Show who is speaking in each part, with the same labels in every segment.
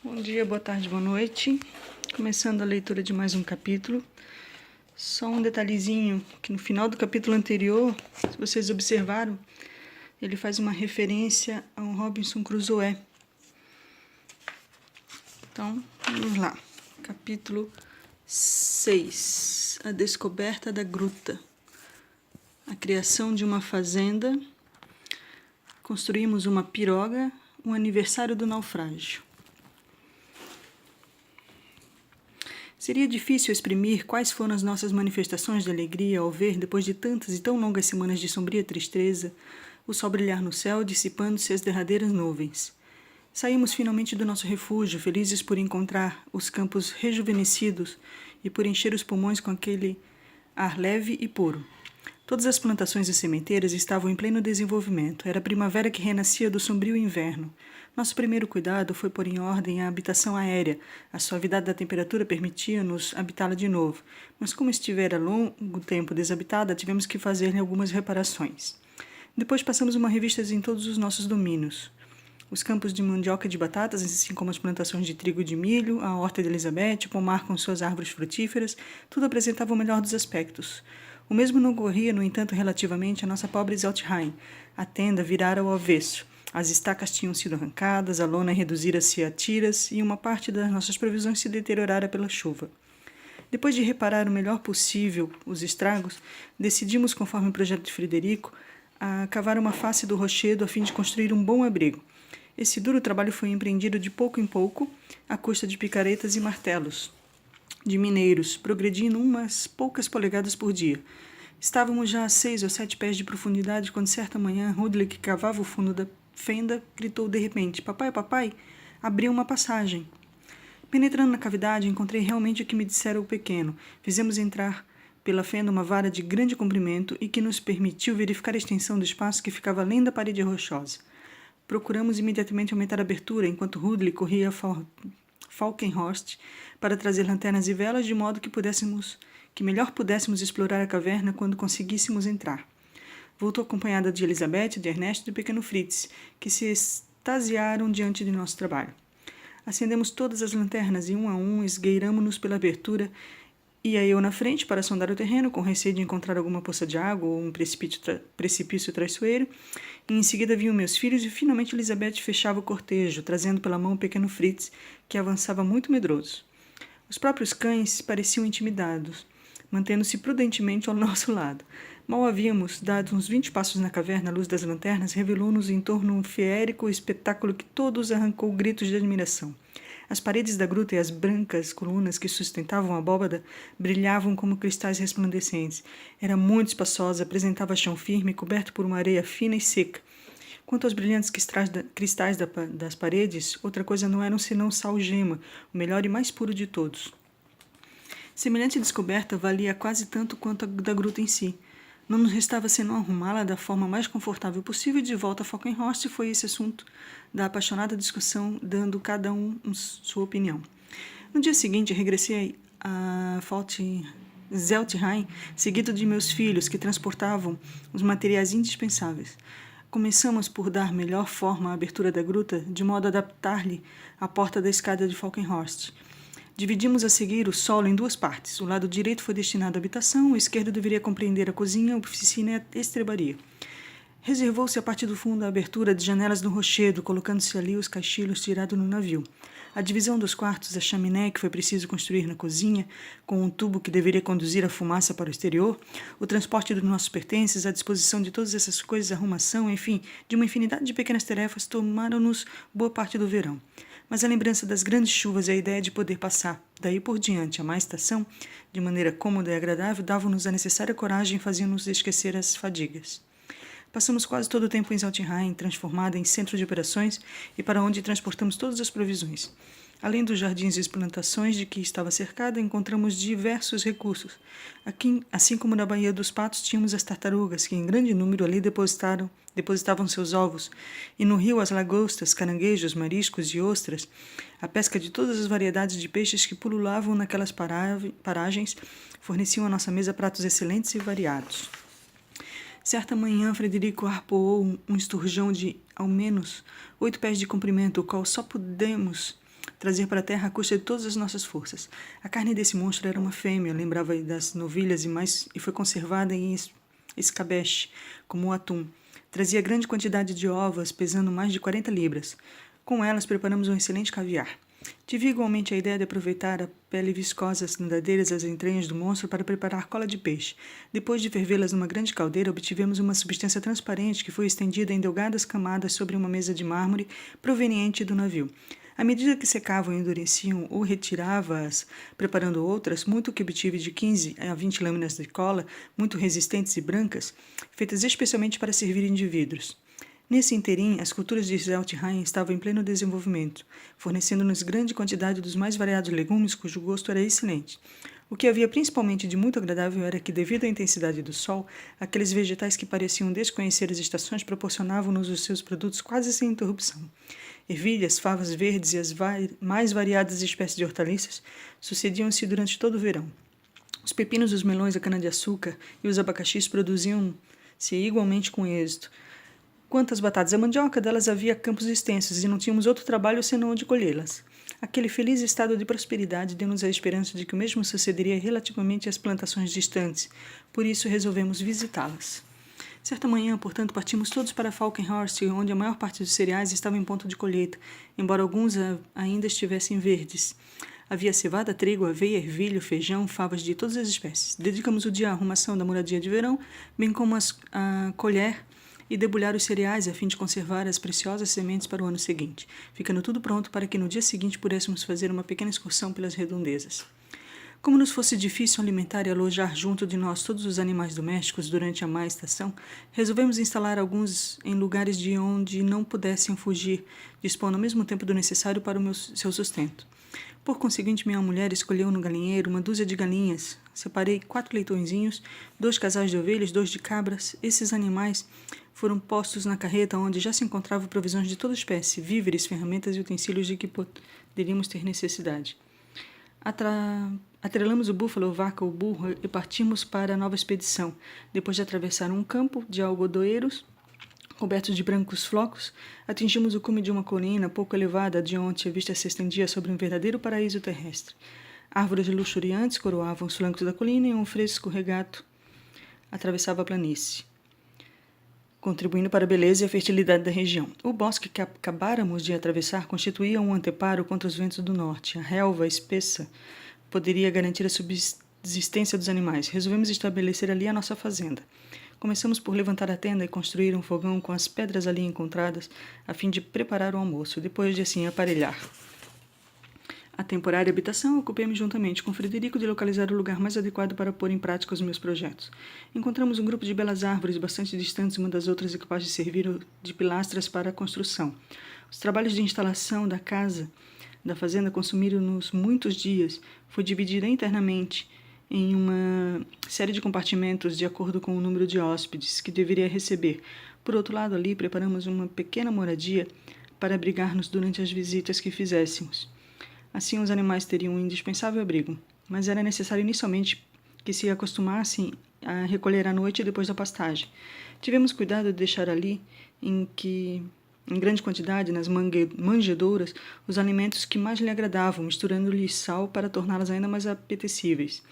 Speaker 1: Bom dia, boa tarde, boa noite. Começando a leitura de mais um capítulo. Só um detalhezinho, que no final do capítulo anterior, se vocês observaram, ele faz uma referência ao Robinson Crusoe. Então, vamos lá. Capítulo 6. A descoberta da gruta. A criação de uma fazenda. Construímos uma piroga. O aniversário do naufrágio. Seria difícil exprimir quais foram as nossas manifestações de alegria ao ver, depois de tantas e tão longas semanas de sombria tristeza, o sol brilhar no céu, dissipando-se as derradeiras nuvens. Saímos finalmente do nosso refúgio, felizes por encontrar os campos rejuvenescidos e por encher os pulmões com aquele ar leve e puro. Todas as plantações e sementeiras estavam em pleno desenvolvimento. Era a primavera que renascia do sombrio inverno. Nosso primeiro cuidado foi pôr em ordem a habitação aérea. A suavidade da temperatura permitia-nos habitá-la de novo, mas como estivera longo tempo desabitada, tivemos que fazer-lhe algumas reparações. Depois passamos uma revista em todos os nossos domínios. Os campos de mandioca e de batatas, assim como as plantações de trigo e de milho, a horta de Elizabeth, o pomar com suas árvores frutíferas, tudo apresentava o melhor dos aspectos. O mesmo não ocorria, no entanto, relativamente à nossa pobre Zeltheim. A tenda virara ao avesso. As estacas tinham sido arrancadas, a lona reduzira-se a tiras e uma parte das nossas provisões se deteriorara pela chuva. Depois de reparar o melhor possível os estragos, decidimos, conforme o projeto de Frederico, a cavar uma face do rochedo a fim de construir um bom abrigo. Esse duro trabalho foi empreendido de pouco em pouco, à custa de picaretas e martelos de mineiros, progredindo umas poucas polegadas por dia. Estávamos já a 6 ou 7 pés de profundidade quando certa manhã Rudley, que cavava o fundo da fenda, gritou de repente: "Papai, papai!" Abriu uma passagem. Penetrando na cavidade, encontrei realmente o que me dissera o pequeno. Fizemos entrar pela fenda uma vara de grande comprimento e que nos permitiu verificar a extensão do espaço que ficava além da parede rochosa. Procuramos imediatamente aumentar a abertura, enquanto Rudley corria a Falkenhorst para trazer lanternas e velas, de modo que melhor pudéssemos explorar a caverna quando conseguíssemos entrar. Voltou acompanhada de Elizabeth, de Ernesto e do pequeno Fritz, que se extasiaram diante de nosso trabalho. Acendemos todas as lanternas e, um a um, esgueiramo-nos pela abertura. Ia eu na frente para sondar o terreno, com receio de encontrar alguma poça de água ou um precipício traiçoeiro. E em seguida vinham meus filhos e finalmente Elizabeth fechava o cortejo, trazendo pela mão o pequeno Fritz, que avançava muito medroso. Os próprios cães pareciam intimidados, mantendo-se prudentemente ao nosso lado. Mal havíamos dado uns 20 passos na caverna, a luz das lanternas revelou-nos em torno um feérico espetáculo que todos arrancou gritos de admiração. As paredes da gruta e as brancas colunas que sustentavam a abóbada brilhavam como cristais resplandecentes. Era muito espaçosa, apresentava chão firme, coberto por uma areia fina e seca. Quanto aos brilhantes cristais das paredes, outra coisa não eram senão sal-gema, o melhor e mais puro de todos. Semelhante descoberta valia quase tanto quanto a da gruta em si. Não nos restava senão arrumá-la da forma mais confortável possível e de volta a Falkenhorst foi esse assunto da apaixonada discussão, dando cada um sua opinião. No dia seguinte, regressei a Zeltheim, seguido de meus filhos, que transportavam os materiais indispensáveis. Começamos por dar melhor forma à abertura da gruta, de modo a adaptar-lhe a porta da escada de Falkenhorst. Dividimos a seguir o solo em duas partes. O lado direito foi destinado à habitação, o esquerdo deveria compreender a cozinha, a oficina e a estrebaria. Reservou-se a partir do fundo a abertura de janelas no rochedo, colocando-se ali os caixilhos tirados no navio. A divisão dos quartos, a chaminé que foi preciso construir na cozinha, com um tubo que deveria conduzir a fumaça para o exterior, o transporte dos nossos pertences, a disposição de todas essas coisas, a arrumação, enfim, de uma infinidade de pequenas tarefas, tomaram-nos boa parte do verão. Mas a lembrança das grandes chuvas e a ideia de poder passar, daí por diante, a má estação, de maneira cômoda e agradável, davam-nos a necessária coragem e faziam-nos esquecer as fadigas. Passamos quase todo o tempo em Zeltheim, transformada em centro de operações e para onde transportamos todas as provisões. Além dos jardins e plantações de que estava cercada, encontramos diversos recursos. Aqui, assim como na Baía dos Patos, tínhamos as tartarugas, que em grande número ali depositavam seus ovos, e no rio as lagostas, caranguejos, mariscos e ostras, a pesca de todas as variedades de peixes que pululavam naquelas paragens forneciam à nossa mesa pratos excelentes e variados. Certa manhã, Frederico arpoou um esturjão de, ao menos, 8 pés de comprimento, o qual só pudemos trazer para a terra à custa de todas as nossas forças. A carne desse monstro era uma fêmea, lembrava das novilhas e foi conservada em escabeche, como o atum. Trazia grande quantidade de ovas, pesando mais de 40 libras. Com elas preparamos um excelente caviar. Tive igualmente a ideia de aproveitar a pele viscosa nadadeiras das entranhas do monstro para preparar cola de peixe. Depois de fervê-las numa grande caldeira, obtivemos uma substância transparente que foi estendida em delgadas camadas sobre uma mesa de mármore proveniente do navio. À medida que secavam e endureciam ou retirava-as, preparando outras, muito que obtive de 15 a 20 lâminas de cola, muito resistentes e brancas, feitas especialmente para servir de vidros. Nesse interim, as culturas de Zeltheim estavam em pleno desenvolvimento, fornecendo-nos grande quantidade dos mais variados legumes cujo gosto era excelente. O que havia principalmente de muito agradável era que, devido à intensidade do sol, aqueles vegetais que pareciam desconhecer as estações proporcionavam-nos os seus produtos quase sem interrupção. Ervilhas, favas verdes e as mais variadas espécies de hortaliças sucediam-se durante todo o verão. Os pepinos, os melões, a cana-de-açúcar e os abacaxis produziam-se igualmente com êxito. Quanto às batatas e a mandioca, delas havia campos extensos e não tínhamos outro trabalho senão o de colhê-las. Aquele feliz estado de prosperidade deu-nos a esperança de que o mesmo sucederia relativamente às plantações distantes, por isso resolvemos visitá-las. Certa manhã, portanto, partimos todos para Falkenhorst, onde a maior parte dos cereais estava em ponto de colheita, embora alguns ainda estivessem verdes. Havia cevada, trigo, aveia, ervilha, feijão, favas de todas as espécies. Dedicamos o dia à arrumação da moradia de verão, bem como a colher e debulhar os cereais a fim de conservar as preciosas sementes para o ano seguinte, ficando tudo pronto para que no dia seguinte pudéssemos fazer uma pequena excursão pelas redondezas. Como nos fosse difícil alimentar e alojar junto de nós todos os animais domésticos durante a má estação, resolvemos instalar alguns em lugares de onde não pudessem fugir, dispondo ao mesmo tempo do necessário para seu sustento. Por conseguinte, minha mulher escolheu no galinheiro uma dúzia de galinhas. Separei 4 leitõezinhos, 2 casais de ovelhas, 2 de cabras. Esses animais foram postos na carreta, onde já se encontravam provisões de toda espécie, víveres, ferramentas e utensílios de que poderíamos ter necessidade. Atrelamos o búfalo, a vaca, o burro e partimos para a nova expedição. Depois de atravessar um campo de algodoeiros cobertos de brancos flocos, atingimos o cume de uma colina pouco elevada, de onde a vista se estendia sobre um verdadeiro paraíso terrestre. Árvores luxuriantes coroavam os flancos da colina e um fresco regato atravessava a planície, contribuindo para a beleza e a fertilidade da região. O bosque que acabáramos de atravessar constituía um anteparo contra os ventos do norte. A relva espessa poderia garantir a subsistência dos animais. Resolvemos estabelecer ali a nossa fazenda. Começamos por levantar a tenda e construir um fogão com as pedras ali encontradas, a fim de preparar o almoço, depois de assim aparelhar a temporária habitação, ocupei-me juntamente com Frederico de localizar o lugar mais adequado para pôr em prática os meus projetos. Encontramos um grupo de belas árvores bastante distantes uma das outras e capazes de servir de pilastras para a construção. Os trabalhos de instalação da fazenda consumiram-nos muitos dias. Foi dividida internamente em uma série de compartimentos de acordo com o número de hóspedes que deveria receber. Por outro lado, ali preparamos uma pequena moradia para abrigar-nos durante as visitas que fizéssemos. Assim, os animais teriam um indispensável abrigo, mas era necessário inicialmente que se acostumassem a recolher à noite depois da pastagem. Tivemos cuidado de deixar ali, em grande quantidade, nas manjedouras, os alimentos que mais lhe agradavam, misturando-lhes sal para torná-las ainda mais apetecíveis.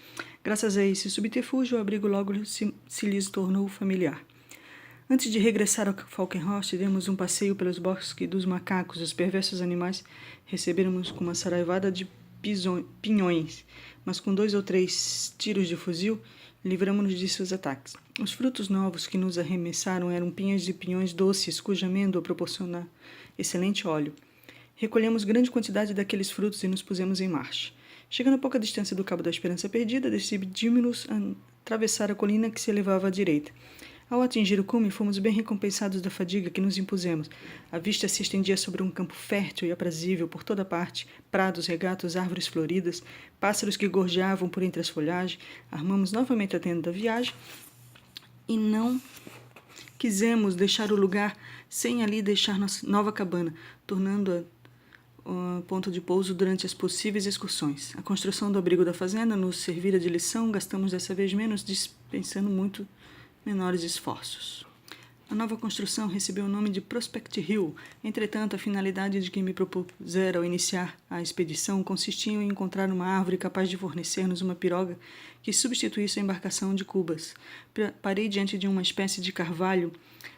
Speaker 1: Graças a esse subterfúgio, o abrigo logo se lhes tornou familiar. Antes de regressar ao Falkenhorst, demos um passeio pelos bosques dos macacos. Os perversos animais receberam-nos com uma saraivada de pinhões, mas com 2 ou 3 tiros de fuzil, livramos-nos de seus ataques. Os frutos novos que nos arremessaram eram pinhas de pinhões doces, cuja amêndoa proporciona excelente óleo. Recolhemos grande quantidade daqueles frutos e nos pusemos em marcha. Chegando a pouca distância do Cabo da Esperança Perdida, decidimos a atravessar a colina que se elevava à direita. Ao atingir o cume, fomos bem recompensados da fadiga que nos impusemos. A vista se estendia sobre um campo fértil e aprazível por toda parte, prados, regatos, árvores floridas, pássaros que gorjeavam por entre as folhagens. Armamos novamente a tenda da viagem e não quisemos deixar o lugar sem ali deixar nossa nova cabana, tornando-a ponto de pouso durante as possíveis excursões. A construção do abrigo da fazenda nos servira de lição, gastamos dessa vez menos, dispensando muito menores esforços. A nova construção recebeu o nome de Prospect Hill. Entretanto, a finalidade de que me propusera ao iniciar a expedição consistia em encontrar uma árvore capaz de fornecer-nos uma piroga que substituísse a embarcação de cubas. Parei diante de uma espécie de carvalho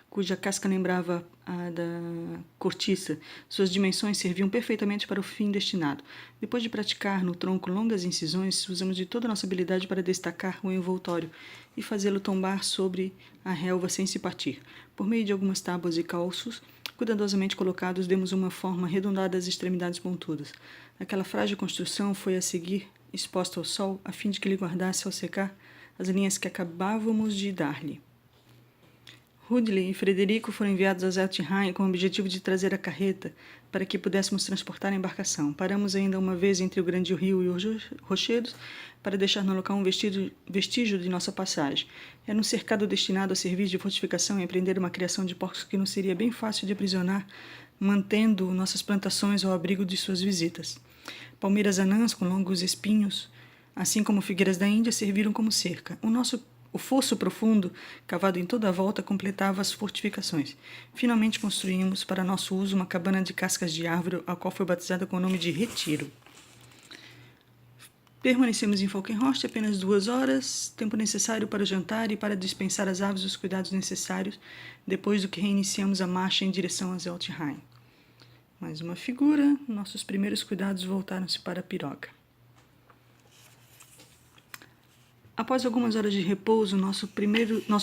Speaker 1: cuja casca lembrava a da cortiça. Suas dimensões serviam perfeitamente para o fim destinado. Depois de praticar no tronco longas incisões, usamos de toda a nossa habilidade para destacar o envoltório e fazê-lo tombar sobre a relva sem se partir. Por meio de algumas tábuas e calços, cuidadosamente colocados, demos uma forma arredondada às extremidades pontudas. Aquela frágil construção foi a seguir exposta ao sol, a fim de que lhe guardasse ao secar as linhas que acabávamos de dar-lhe. Ridley e Frederico foram enviados a Zeltenheim com o objetivo de trazer a carreta para que pudéssemos transportar a embarcação. Paramos ainda uma vez entre o grande rio e os rochedos para deixar no local um vestígio de nossa passagem. Era um cercado destinado a servir de fortificação e a prender uma criação de porcos que nos seria bem fácil de aprisionar, mantendo nossas plantações ao abrigo de suas visitas. Palmeiras anãs com longos espinhos, assim como figueiras da Índia, serviram como cerca. O fosso profundo, cavado em toda a volta, completava as fortificações. Finalmente construímos para nosso uso uma cabana de cascas de árvore, a qual foi batizada com o nome de Retiro. Permanecemos em Falkenhorst apenas 2 horas, tempo necessário para o jantar e para dispensar às aves os cuidados necessários, depois do que reiniciamos a marcha em direção a Zeltenheim. Mais uma figura, nossos primeiros cuidados voltaram-se para a piroga. Após algumas horas de repouso, nossos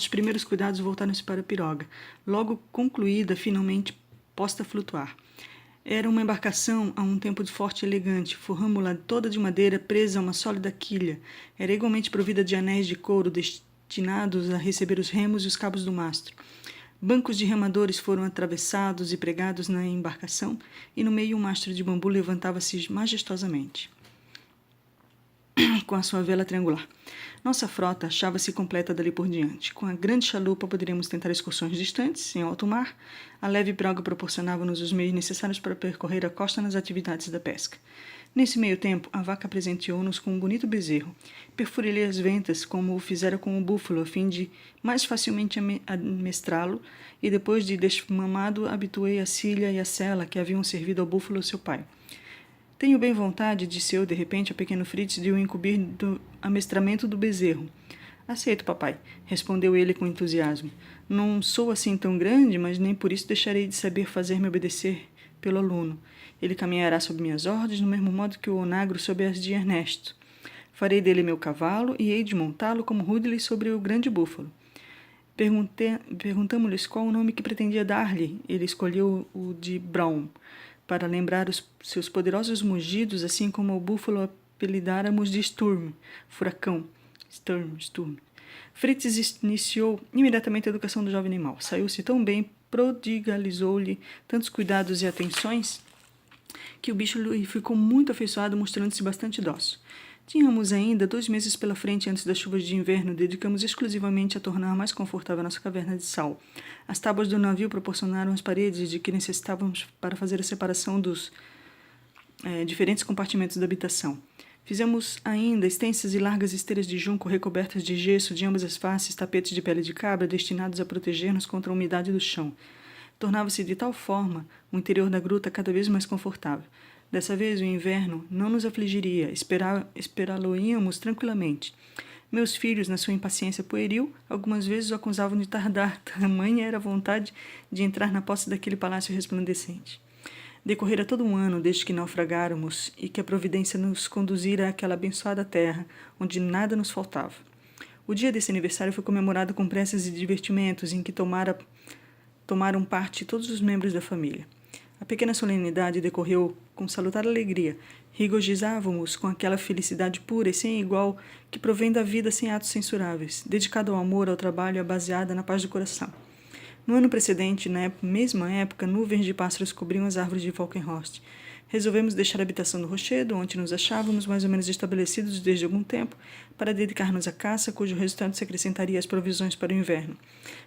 Speaker 1: primeiros cuidados voltaram-se para a piroga, logo concluída, finalmente posta a flutuar. Era uma embarcação a um tempo de forte e elegante, forramos-la toda de madeira presa a uma sólida quilha. Era igualmente provida de anéis de couro destinados a receber os remos e os cabos do mastro. Bancos de remadores foram atravessados e pregados na embarcação, e no meio um mastro de bambu levantava-se majestosamente, com a sua vela triangular. Nossa frota achava-se completa dali por diante. Com a grande chalupa poderíamos tentar excursões distantes, em alto mar. A leve piroga proporcionava-nos os meios necessários para percorrer a costa nas atividades da pesca. Nesse meio tempo, a vaca presenteou-nos com um bonito bezerro. Perfurei-lhe as ventas, como o fizera com o búfalo, a fim de mais facilmente amestrá-lo, e depois de desmamado, habituei a cilha e a sela que haviam servido ao búfalo seu pai. Tenho bem vontade, disse eu de repente ao pequeno Fritz, de o incumbir do amestramento do bezerro. Aceito, papai, respondeu ele com entusiasmo. Não sou assim tão grande, mas nem por isso deixarei de saber fazer-me obedecer pelo aluno. Ele caminhará sob minhas ordens, do mesmo modo que o onagro sob as de Ernesto. Farei dele meu cavalo e hei de montá-lo como Ridley sobre o grande búfalo. Perguntamos-lhes qual o nome que pretendia dar-lhe. Ele escolheu o de Brown, para lembrar os seus poderosos mugidos, assim como o búfalo apelidáramos de Sturm, furacão. Sturm. Fritz iniciou imediatamente a educação do jovem animal. Saiu-se tão bem, prodigalizou-lhe tantos cuidados e atenções, que o bicho lhe ficou muito afeiçoado, mostrando-se bastante dócil. Tínhamos ainda 2 meses pela frente antes das chuvas de inverno, dedicamos exclusivamente a tornar mais confortável a nossa caverna de sal. As tábuas do navio proporcionaram as paredes de que necessitávamos para fazer a separação dos diferentes compartimentos da habitação. Fizemos ainda extensas e largas esteiras de junco recobertas de gesso de ambas as faces, tapetes de pele de cabra destinados a proteger-nos contra a umidade do chão. Tornava-se de tal forma o interior da gruta cada vez mais confortável. Dessa vez o inverno não nos afligiria, esperá-lo-íamos tranquilamente. Meus filhos, na sua impaciência pueril, algumas vezes o acusavam de tardar, tamanha era a vontade de entrar na posse daquele palácio resplandecente. Decorrera todo um ano desde que naufragáramos e que a providência nos conduzira àquela abençoada terra, onde nada nos faltava. O dia desse aniversário foi comemorado com preces e divertimentos, em que tomaram parte todos os membros da família. A pequena solenidade decorreu com salutar alegria. Regozijávamos com aquela felicidade pura e sem igual que provém da vida sem atos censuráveis, dedicada ao amor, ao trabalho e baseada na paz do coração. No ano precedente, na mesma época, nuvens de pássaros cobriam as árvores de Falkenhorst. Resolvemos deixar a habitação do rochedo, onde nos achávamos mais ou menos estabelecidos desde algum tempo, para dedicar-nos à caça, cujo resultado se acrescentaria às provisões para o inverno.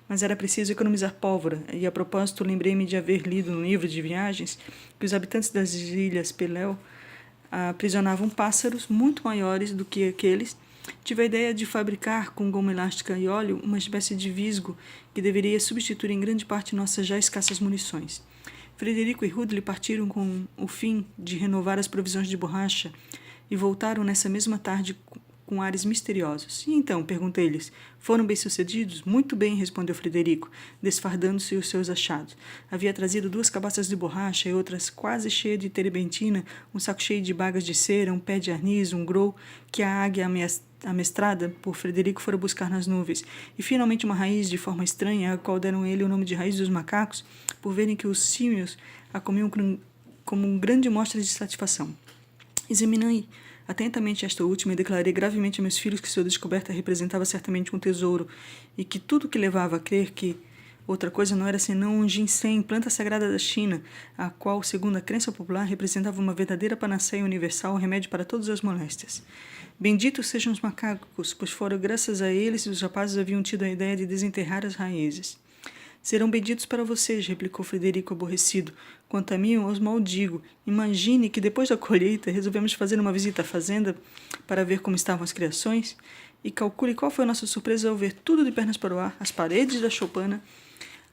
Speaker 1: Mas era preciso economizar pólvora, e a propósito lembrei-me de haver lido num livro de viagens que os habitantes das ilhas Pelel aprisionavam pássaros muito maiores do que aqueles Tive a ideia de fabricar com goma elástica e óleo uma espécie de visgo que deveria substituir em grande parte nossas já escassas munições. Frederico e Rudley partiram com o fim de renovar as provisões de borracha e voltaram nessa mesma tarde com ares misteriosos. E então, perguntei-lhes, foram bem-sucedidos? Muito bem, respondeu Frederico, desfardando-se os seus achados. Havia trazido 2 cabaças de borracha e outras quase cheias de terebentina, um saco cheio de bagas de cera, um pé de arniz, um grou que a águia amestrada por Frederico fora buscar nas nuvens, e finalmente uma raiz de forma estranha, a qual deram ele o nome de raiz dos macacos, por verem que os símios a comiam como uma grande mostra de satisfação. Examinei atentamente esta última e declarei gravemente a meus filhos que sua descoberta representava certamente um tesouro e que tudo que levava a crer que outra coisa não era senão um ginseng, planta sagrada da China, a qual, segundo a crença popular, representava uma verdadeira panaceia universal, remédio para todas as moléstias. Benditos sejam os macacos, pois fora graças a eles os rapazes haviam tido a ideia de desenterrar as raízes. Serão benditos para vocês, replicou Frederico aborrecido. Quanto a mim, eu os maldigo. Imagine que depois da colheita resolvemos fazer uma visita à fazenda para ver como estavam as criações e calcule qual foi a nossa surpresa ao ver tudo de pernas para o ar, as paredes da choupana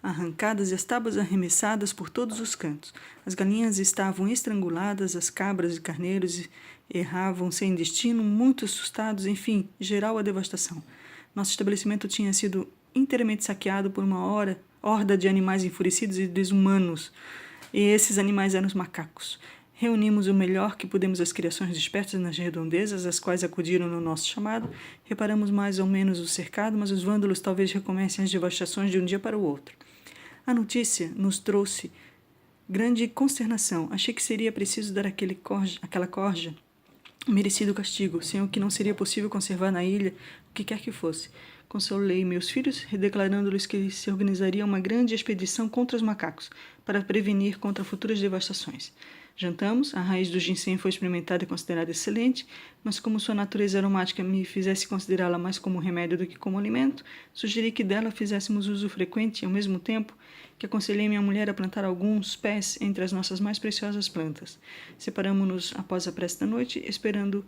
Speaker 1: arrancadas e as tábuas arremessadas por todos os cantos. As galinhas estavam estranguladas, as cabras e carneiros erravam sem destino, muito assustados, enfim, geral a devastação. Nosso estabelecimento tinha sido inteiramente saqueado por uma horda de animais enfurecidos e desumanos, e esses animais eram os macacos. Reunimos o melhor que pudemos as criações dispersas nas redondezas, as quais acudiram no nosso chamado. Reparamos mais ou menos o cercado, mas os vândalos talvez recomecem as devastações de um dia para o outro. A notícia nos trouxe grande consternação. Achei que seria preciso dar àquela corja merecido castigo, sem o que não seria possível conservar na ilha o que quer que fosse. Consolei meus filhos, declarando-lhes que se organizaria uma grande expedição contra os macacos, para prevenir contra futuras devastações. Jantamos, a raiz do ginseng foi experimentada e considerada excelente, mas como sua natureza aromática me fizesse considerá-la mais como remédio do que como alimento, sugeri que dela fizéssemos uso frequente e, ao mesmo tempo, que aconselhei minha mulher a plantar alguns pés entre as nossas mais preciosas plantas. Separamo-nos após a prece da noite, esperando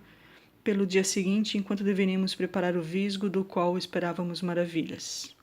Speaker 1: pelo dia seguinte, enquanto deveríamos preparar o visgo do qual esperávamos maravilhas.